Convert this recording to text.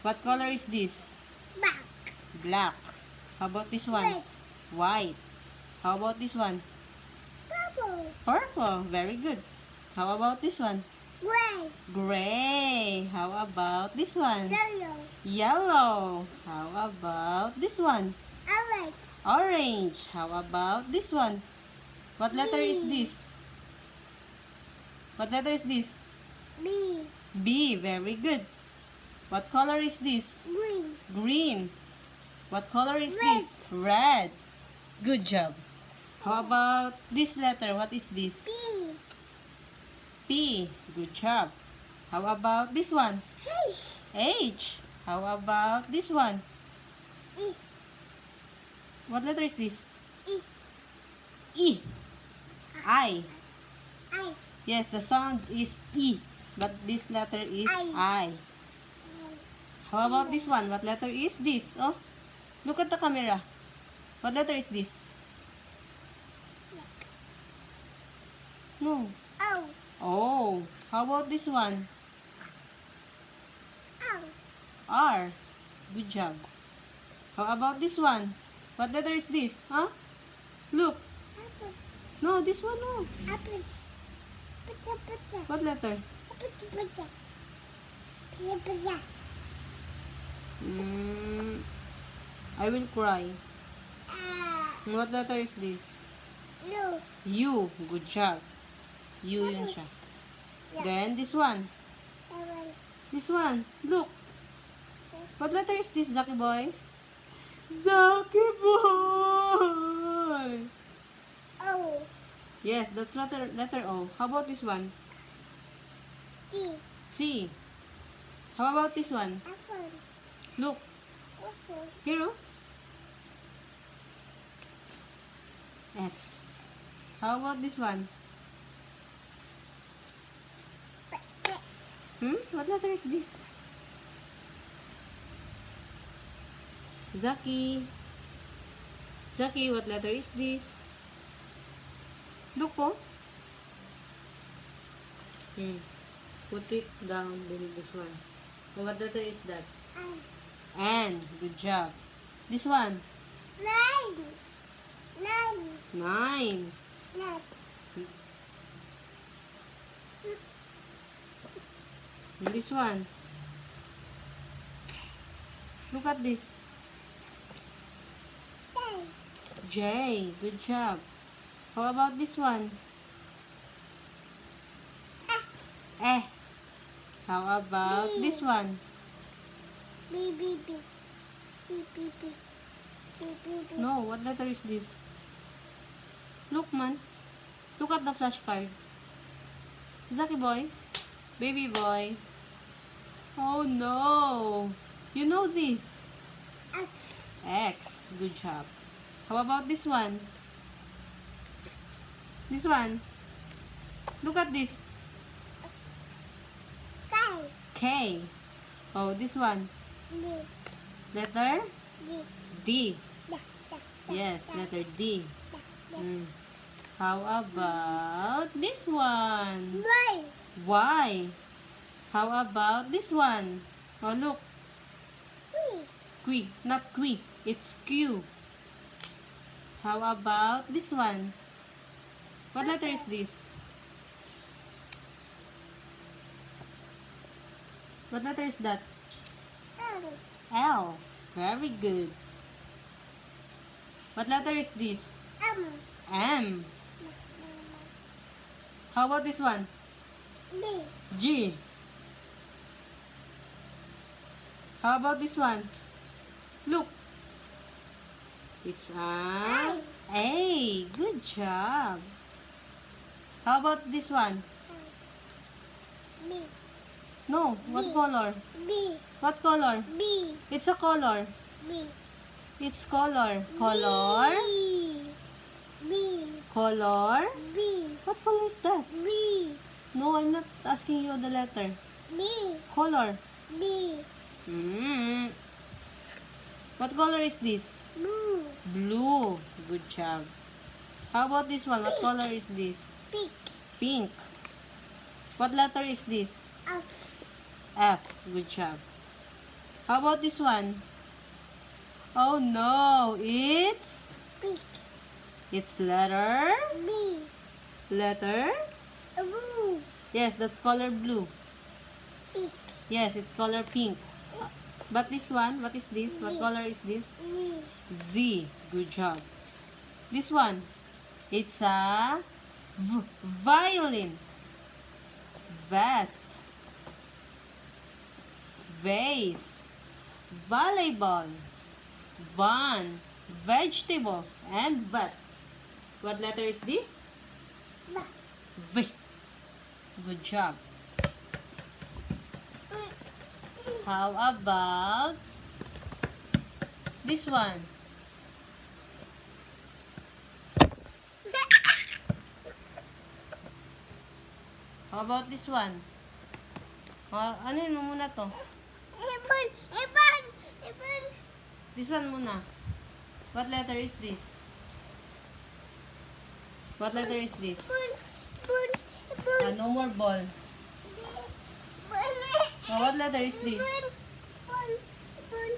What color is this? Black. Black. How about this one? Red. White. How about this one? Purple. Purple. Very good. How about this one? Gray. Gray. How about this one? Yellow. Yellow. How about this one? Orange. Orange. How about this one? What letter is B. this? What letter is this? B. B. Very good. What color is this? Green. Green. What color is Red. this? Red. Good job. How about this letter? What is this? B. P. Good job. How about this one? H. H. How about this one? E. What letter is this? E. E. I. I. Yes, the sound is E, but this letter is I. How about this one? What letter is this? Oh, look at the camera. What letter is this? No. O. Oh, how about this one? O. R. Good job. How about this one? What letter is this? Huh? Look. Apple. No, this one, no. Apples. Pizza. Pizza. What letter? Pizza. Pizza. Pizza. Pizza. I will cry. Ah. What letter is this? No. U. Good job. U yun siya. Then, this one. Orange. This one. Look. What letter is this, Zaki boy? Zaki boy! O. Yes, that's letter O. How about this one? D. C. How about this one? Apple. Look. Apple. Here, oh. S. How about this one? What letter is this? Zaki. Zaki, what letter is this? Look, oh. Put it down beneath this one. So what letter is that? N. Good job. This one. 9. 9. 9. 9. And this one. Look at this. 10. J. Good job. How about this one? Eh. How about B. this one? B. B. B. B. B. B. B. B. B. No, what letter is this? Look, man. Look at the flashcard. Zaki boy. Baby boy. Oh, no. You know this. X. X. Good job. How about this one? This one. Look at this. K. K. Oh, this one. D. Letter D. D. Da. Da. Da. Yes, Da. letter D. Da. Da. How about this one? Y. Y. How about this one? Oh, look. Q. Not Q. It's Q. How about this one? What letter is this? What letter is that? L. L. Very good. What letter is this? M. M. How about this one? D. G. How about this one? Look. It's a A. Good job. How about this one? B. No. What color? B. What color? B. It's a color. B. It's color. Color? B. B. Color? B. What color is that? B. No, I'm not asking you the letter. B. Color. B. What color is this? Blue. Blue. Good job. How about this one? What color is this? Pink. Pink. What letter is this? F. F. Good job. How about this one? Oh no, Pink. it's letter, B. letter. Blue. Yes, that's color blue. Pink. Yes, it's color pink. But this one, what is this? What color is this? Z. Z. Good job. This one, it's a violin. Vest. Vase. Volleyball. Van. Vegetables. And vet. What letter is this? B. V. Good job. How about this one? How about this one? Ano yun mo muna to? Ibon. Ibon. Ibon. This one muna. What letter is this? What letter is this? Ibon. Ibon. Ibon. No more ball. Ibon. What letter is this? Ibon. Ibon.